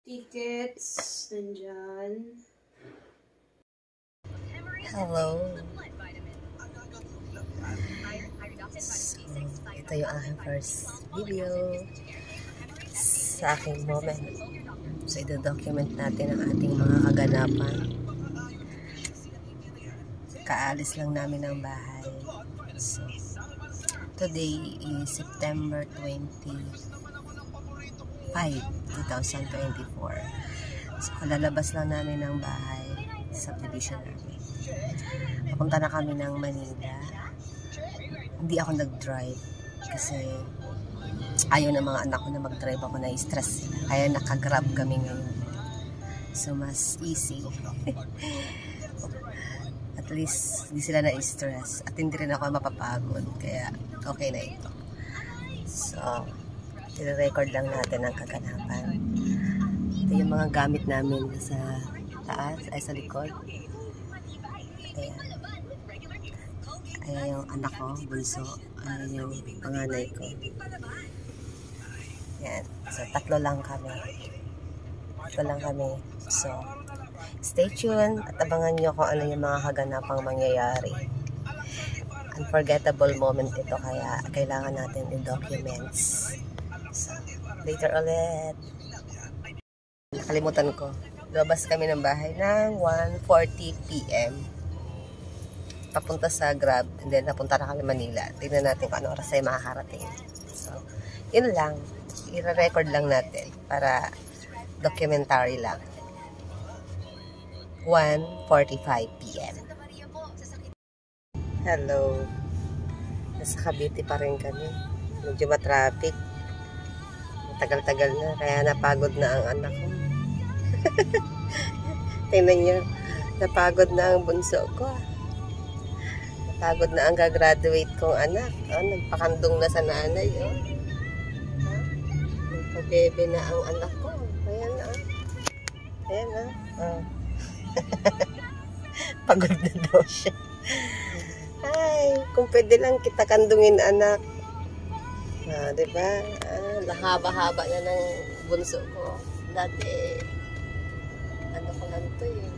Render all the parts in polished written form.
Tickets, nandyan. Hello. So, ito yung aking first video sa aking moment. So, ito-document natin ang ating mga kaganapan. Kaalis lang namin ng bahay. So, today is September 25, 2024. So, kalalabas lang namin ng bahay sa subdivision namin. Papunta na kami ng Manila. Hindi ako nag-drive kasi ayaw ng mga anak ko na mag-drive ako, na-stress sila. Kaya naka-grab kami ngayon. So, mas easy. At least, hindi sila na-stress. At hindi rin ako mapapagod. Kaya, okay na ito. So, i-record lang natin ang kaganapan. Ito yung mga gamit namin sa taas, ay sa likod. Ayan. Ayan yung anak ko, bunso. Ayan yung panganay ko. Ayan. So, tatlo lang kami. So, stay tuned at abangan nyo kung ano yung mga kaganapang mangyayari. Unforgettable moment ito, kaya kailangan natin i-documents. So, later ulit. Nakalimutan ko. Labas kami ng bahay ng 1:40 PM. Papunta sa Grab. And then, napunta na kami Manila. Tignan natin kung ano oras ay makakarating. So, yun lang. I-record lang natin para documentary lang. 1:45 PM. Hello. Nasa Cavite pa rin kami. Medyo matraffic. Tagal-tagal na. Kaya napagod na ang anak ko. Tingnan nyo. Napagod na ang bunso ko. Napagod na ang gagraduate kong anak. Oh, nagpakandong na sa nanay. Oh. Nagpabebe na ang anak ko. Ayan na. Ayan na. Oh. Pagod na daw siya. Ay, kung pwede lang kita kandungin, anak. Ah, diba? Haba-haba na ng bunso ko. Dati, ano ko lang ito eh.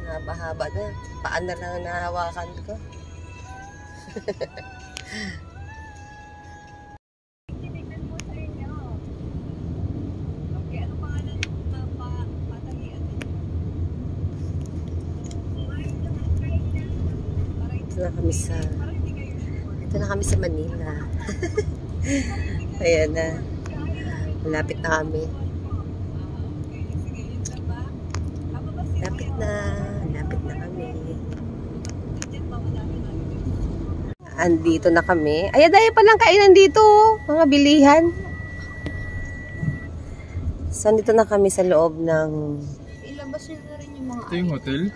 Haba-haba na. Paan na lang nahawakan ko. Ito na kami sa Manila. Ayan na. Malapit na kami. Lapit na kami. Andito na kami. Ay, dahil palang kainan dito. Mga bilihan. So, andito na kami sa loob ng... Ilabas nyo na rin yung mga... Ito yung hotel?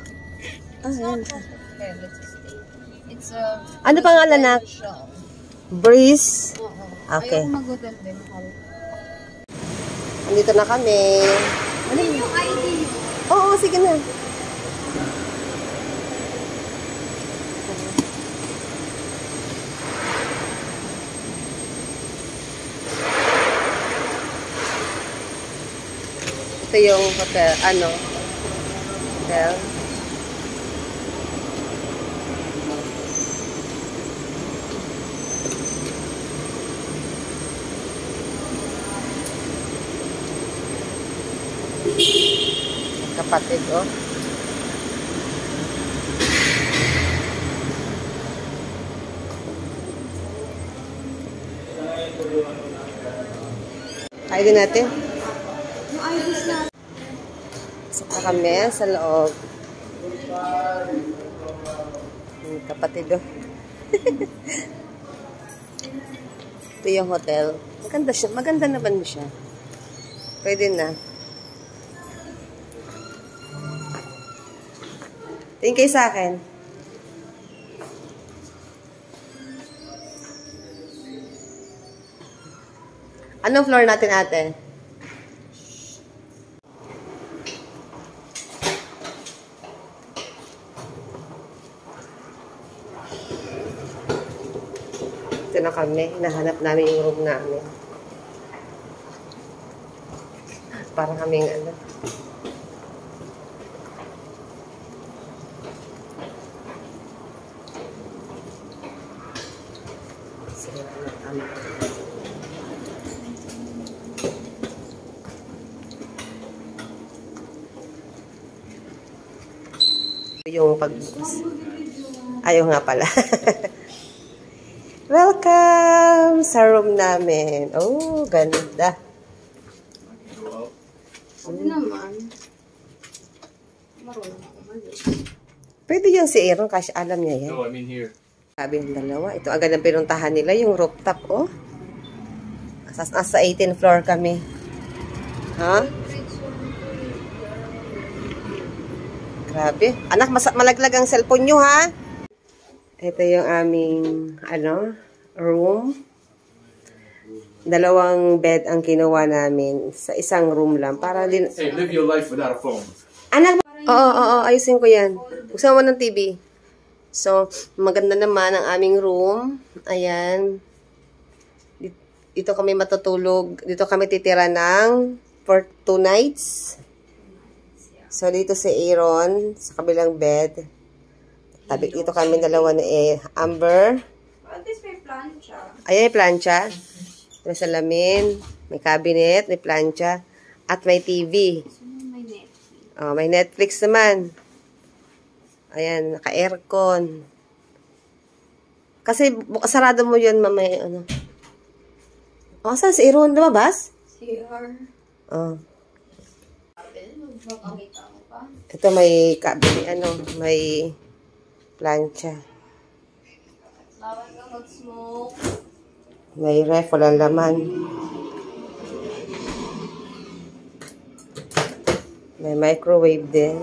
Ayan. It's a... Ano pangalan na? Breeze? Okay. Ayaw mag-hotel din. Andito na kami. Ano yung ID? Oo, sige na. Ito yung hotel. Ano? Hotel. Kapatid, oh. ID natin. Yung IDs na. Saka kami sa loob. Kapatid, oh. Ito yung hotel. Maganda siya. Maganda naman siya. Pwede na. Tingin kayo sa akin. Anong floor natin, ate? Ito na kami. Hinahanap namin yung room namin. Parang kaming ano. Sige, ano. Yung pag... Ayaw nga pala. Welcome sa room namin. Oh, ganda. Pwede naman. Marunong ako mali. Pwede yung si Aaron kasi alam niya yan. No, I mean here. Sabi yung dalawa. Ito agad ang pinuntahan nila, yung rooftop, oh. Nasa 18th floor kami. Ha? Grabe. Anak, malaglag ang cellphone nyo, ha? Ito yung aming, room. 2 bed ang kinuha namin sa isang room lang. Para din... Hey, live your life without a phone. Anak! Oo, ayusin ko yan. Buksan mo ng TV. So, maganda naman ang aming room. Ayan. Dito kami matutulog. Dito kami titira for 2 nights. So, dito si Aaron sa kabilang bed. Tabi, dito kami dalawa ni Amber. At least may plancha. Ayan, may plancha. May salamin, may cabinet, may plancha, at may TV. May Netflix. Oh, may Netflix naman. Ayan, naka-aircon. Kasi sarado mo yun, mamaya, ano. Oh, saan si Aaron? Lumabas? CR. Oh. Magpapakita ko pa. Ito may cabinet, may plancha. Bawal ka mag-smoke. May ref, walang laman. May microwave din.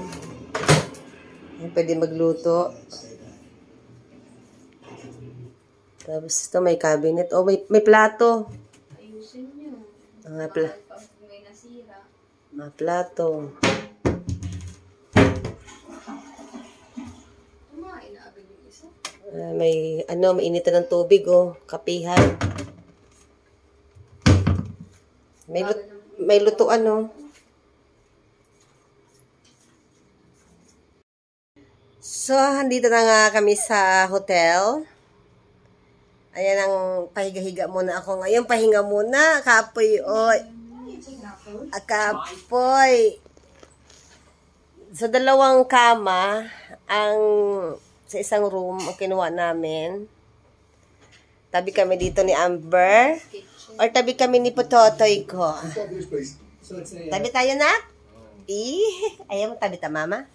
Pwede magluto. Tapos ito may cabinet. Oh, may plato. Ayusin nyo. Pag may nasira. Mga plato. Kumain na agad yung isa. May initan ng tubig, oh. Kapihan. May lutuan, oh. So, andito na nga kami sa hotel. Ayan ang pahiga-higa muna ako ngayon. Pahinga muna. Kapoy, oy. Kapoy. So, 2 kama sa isang room ang kinuha namin. Tabi kami dito ni Amber. Or tabi kami ni Pototoy ko. Tabi tayo na? Ayaw mo tabi ta, mama?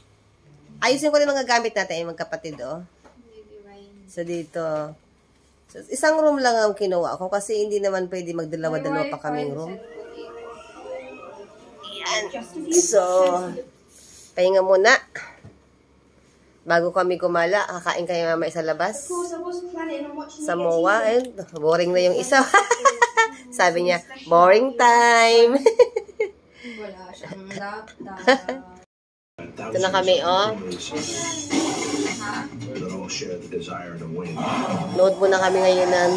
Ayusin ko na mga gamit natin, yung magkapatid, oh. So, dito. So, isang room lang ang kinuha ko kasi hindi naman pwede magdalawa-dalawa pa kaming room. Yan. So, pahinga muna. Bago kami kumala, kakain kayo mamaya sa labas. Sa MOA. Ayun, boring na yung isa. Sabi niya, boring time. Wala siyang laptop. Ito na kami, oh. Load muna kami ngayon ng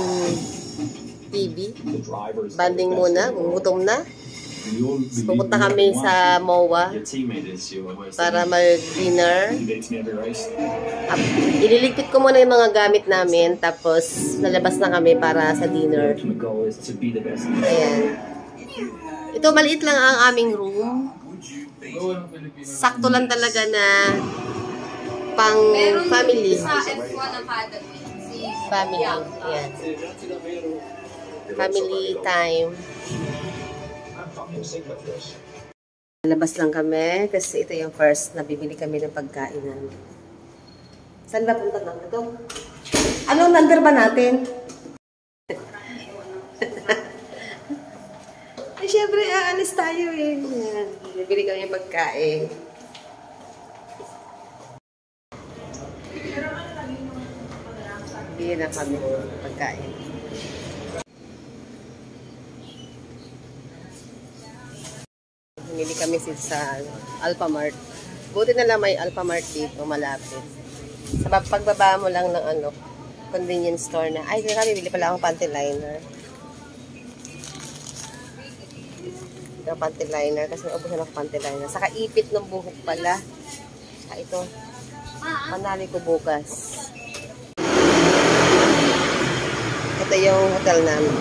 TV. Banding muna, gugutom na. Pupunta kami sa MOA para mag-dinner. Ililigpit ko muna yung mga gamit namin, tapos nalabas na kami para sa dinner. Ayan. Ito, maliit lang ang aming room. Sakto lang talaga na pang family. Sa F1 Academy. Family. Yan. Family time. Labas lang kami kasi ito yung first na bibili kami ng pagkain namin. Saan ba punta na ito? Anong number ba natin? Eh, syempre, aalis tayo eh. Yan. Bibili kami ng pagkain. Bibili na kami ng pagkain. Bumili kami sa Alphamart. Buti na lang may Alphamart dito, malapit. Sa pagbaba mo lang ng convenience store na, ay, bibili pala akong panty liner. ng panty liner kasi naubusan ng panty liner. Saka ipit ng buhok pala. Saka ito. Manali ko bukas. Ito yung hotel namin.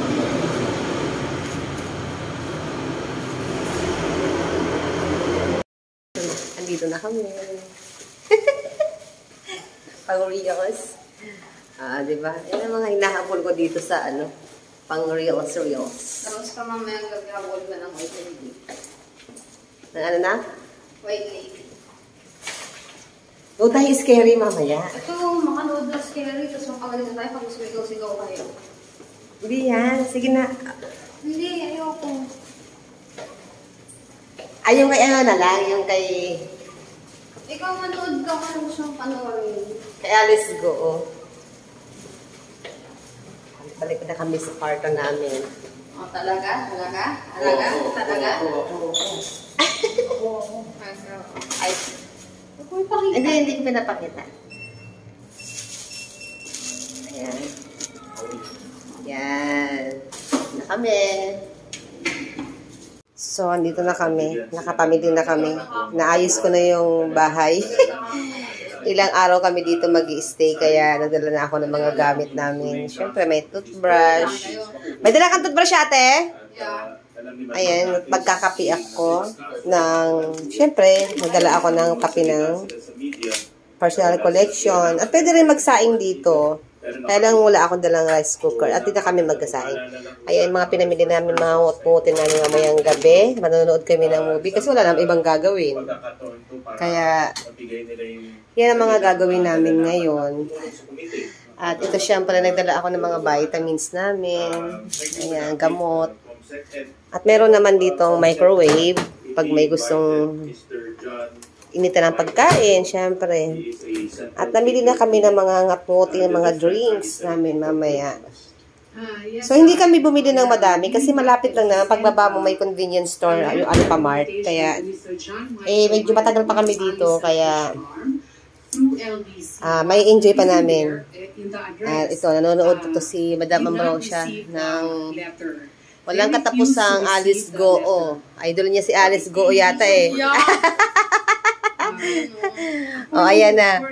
Andito na kami. Pang-reels. Diba? Yan ang mga hinahabol ko dito sa pang-reels. Tapos ka mamaya gagawin mo ng white lady. Ng ano na? White lady. Huwag tayo scary mamaya. Ito, makanood na scary. Tapos mapagalit na tayo pag sumigaw-sigaw kayo. Hindi yan. Sige na. Hindi, ayoko. Ay, yung kay ano na lang. Yung kay... Ikaw manood ka kung gusto mong panoorin. Kay Alice Go. Balik na kami sa kwarto namin. Oh, talaga? Talaga? Talaga? Talaga? Ay. Hindi ko pinapakita. Ayan. Yan. Na kami. So, andito na kami. Nakapamili na kami. Naayos ko na yung bahay. Ilang araw kami dito mag-i-stay, kaya nagdala na ako ng mga gamit namin. Siyempre, may toothbrush. May dala kang toothbrush, ate? Yeah. Ayan, magkakapi ako ng, siyempre, nagdala ako ng kape ng personal collection. At pwede rin magsaing dito. Kaya lang wala akong dalang rice cooker. At dito kami magkasaing. Ayan, mga pinamili namin, mga hot-potin namin mamayang gabi. Manonood kami ng movie kasi wala naman ibang gagawin. Kaya, yan ang mga gagawin namin ngayon. At ito syempre, nagdala ako ng mga vitamins namin. Ayan, gamot. At meron naman ditong microwave pag may gustong initan ng pagkain, syempre. At namili na kami ng mga ngaputi, ng mga drinks namin mamaya. So, hindi kami bumili ng madami kasi malapit lang na pagbaba mo may convenience store, yung Alphamart. Kaya, medyo matagal pa kami dito, kaya may enjoy pa namin. At ito, nanonood ito si Madam Ambrosia ng walang katapusang Alice Go. Idol niya si Alice Go yata eh. Ayan na.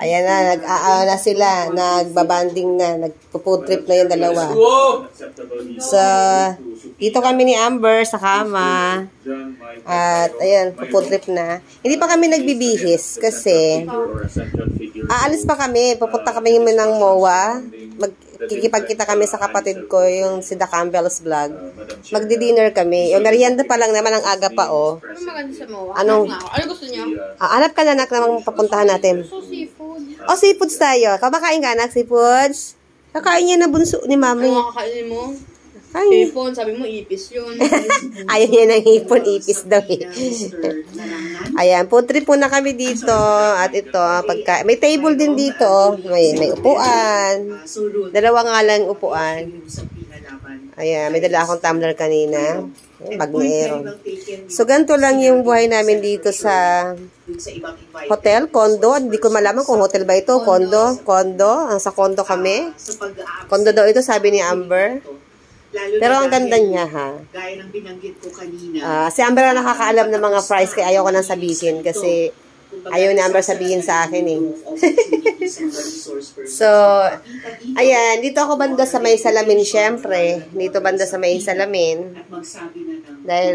Ayan na, nag-aala sila, nagbabanding na, nagpo-food trip na yung dalawa. So, dito kami ni Amber sa kama. At, ayan, po-food trip na. Hindi pa kami nagbibihis kasi aalis pa kami, pupunta kami ng MOA. Magkikipagkita kami sa kapatid ko, yung si The Campbell's Vlog. Magdi-dinner kami. Yung merienda pa lang naman, ang aga pa, Ano maganda sa MOA? Ano gusto niyo? Hanap ka na, anak, na papuntahan natin. So, seafood. Seafoods tayo. Kumakain ka, anak, seafoods? Kakain niya na bunso ni mami. Ano makakainin mo? Kain. Hipon, sabi mo ipis yun. Ayaw niya ng hipon, ipis daw eh. Ayan, food trip muna kami dito. At ito, may table din dito. May upuan. Dalawa nga lang upuan. Ayan, may dala akong tumbler kanina. Magnero. So, ganito lang yung buhay namin dito sa hotel, condo. Hindi ko malaman kung hotel ba ito. Condo. Sa condo kami. Condo daw ito, sabi ni Amber. Pero ang ganda niya, ha. Gaya ng binanggit ko kanina. Si Amber na nakakaalam ng mga price kaya ayaw ko nang sabihin kasi ayaw ni Amber sabihin sa akin eh. So, ayan, dito ako banda sa may salamin syempre. Dito banda sa may salamin. Dahil,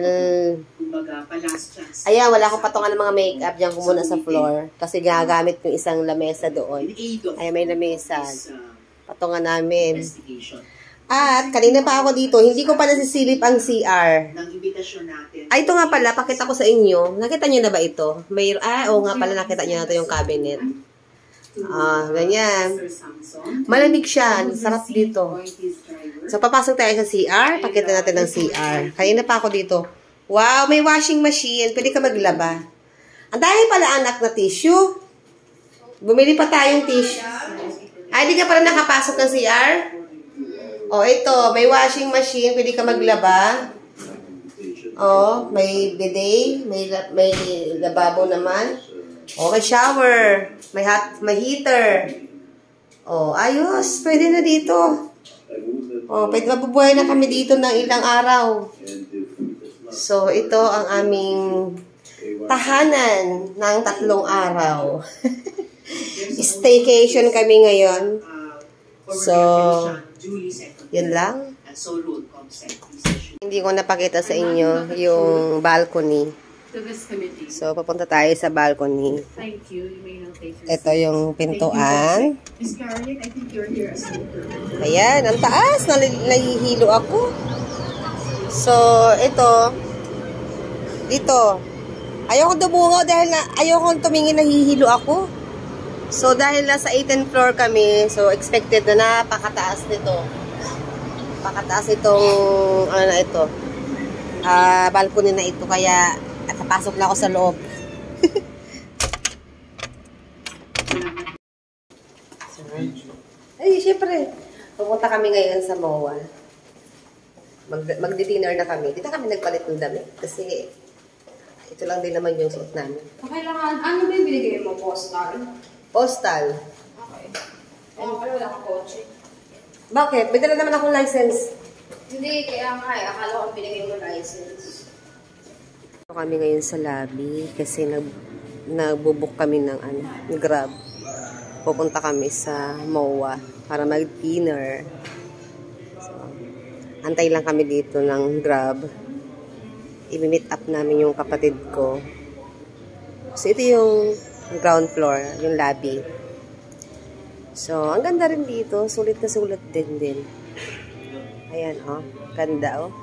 ayan, wala akong patungan ng mga makeup. Diyan ko muna sa floor. Kasi gagamit yung isang lamesa doon. Ayan, may lamesa. Patungan namin. At, kanina pa ako dito, hindi ko pa nasisilip ang CR. Ay, ito nga pala, pakita ko sa inyo. Nakita nyo na ba ito? Oo nga pala, nakita nyo na ito yung cabinet. Ganyan. Malamig siya. Sarap dito. So, papasok tayo sa CR. Pakita natin ang CR. Kanina pa ako dito. Wow, may washing machine. Pwede ka maglaba. Ang dahil pala anak na tissue. Bumili pa tayong tissue. Ay, hindi ka pala nakapasok ng CR? Ito, may washing machine, pwede ka maglaba. May bidet, may lababo naman. May shower, may heater. Ayos, pwede na dito. Pwede mabubuhay na kami dito ng ilang araw. So, ito ang aming tahanan ng 3 araw. Staycation kami ngayon. So, yun lang. Hindi ko napakita sa inyo yung balcony. So, papunta tayo sa balcony. Ito yung pintuan. Ayan, ang taas. Nahihilo ako. So, ito. Dito. Ayoko dumungo dahil ayoko tumingin, nahihilo ako. So, dahil nasa 18th floor kami, so expected na napakataas nito. Napakataas itong, ano na ito, balcony na ito. Kaya, at napasok na ako sa loob. Ay, syempre. Pupunta kami ngayon sa MOA. Magdi-dinner na kami. Dito kami nagpalit ng damit. Kasi, ito lang din naman yung suot namin. Kailangan, ano ba yung binigay mo? Postal? Postal. Okay. Ano pala wala kang kotse? Bakit? May dala naman akong license. Hindi, kaya nga eh. Akala ko binigay mo license. Kami ngayon sa lobby kasi nagbubuk kami ng Grab. Pupunta kami sa MOA para mag-dinner. So, antay lang kami dito ng Grab. I-meet up namin yung kapatid ko. So, ito yung ground floor, yung lobby. So, ang ganda rin dito. Sulit na sulit din. Ayan, oh. Ganda, oh.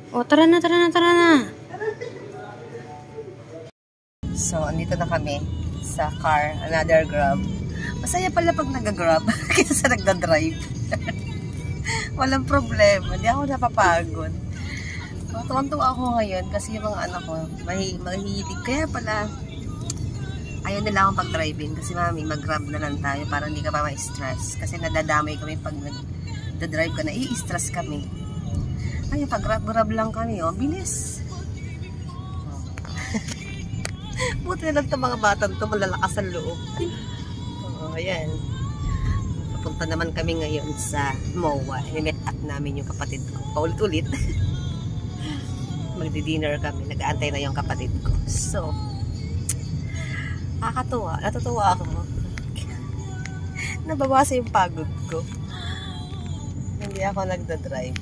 Oh, tara na. So, andito na kami sa car, another Grab. Masaya pala pag nag-Grab kaysa sa nagda-drive. Walang problema, hindi ako napapagod. Tuwang-tuwa ako ngayon kasi yung mga anak ko mahihilig. Kaya pala, ayaw nila akong pag-driving kasi mami, mag-Grab na lang tayo para hindi ka pa ma-stress. Kasi nadadamay kami pag nag-drive ka na, i-stress kami. Ay, pag-grab lang kami, oh. Bilis. Buti na lang itong mga batang ito, malalakas ang loob. Oh, ayan. Papunta naman kami ngayon sa MOA. I-meet up namin yung kapatid ko. Paulit-ulit. Magdi-dinner kami. Nag-aantay na yung kapatid ko. So, nakakatuwa. Natutuwa ako. Nababasa yung pagod ko. Hindi ako nagda-drive.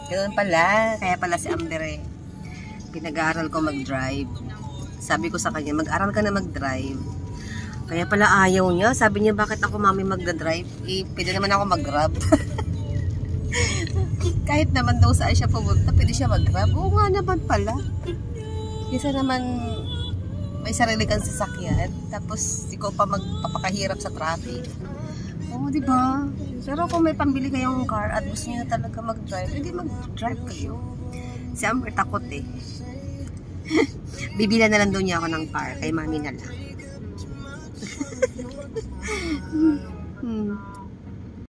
Ganun pala. Kaya pala si Amber pinag-aaral ko mag-drive. Sabi ko sa kanya, mag-aral ka na mag-drive. Kaya pala ayaw niya. Sabi niya, bakit ako mami magda-drive? Pwede naman ako mag-grab. Kahit naman daw saan siya pumunta, pwede siya mag-grab. Oo nga naman pala. Kasi naman may sarili kang sasakyan. Tapos ikaw pa magpapakahirap sa traffic. Oo, diba? Pero kung may pambili kayong car at gusto niyo talaga mag-drive, hindi mag-drive kayo. Si Amber takot eh. Bibila na lang doon niya ako ng car. Kay mami na lang.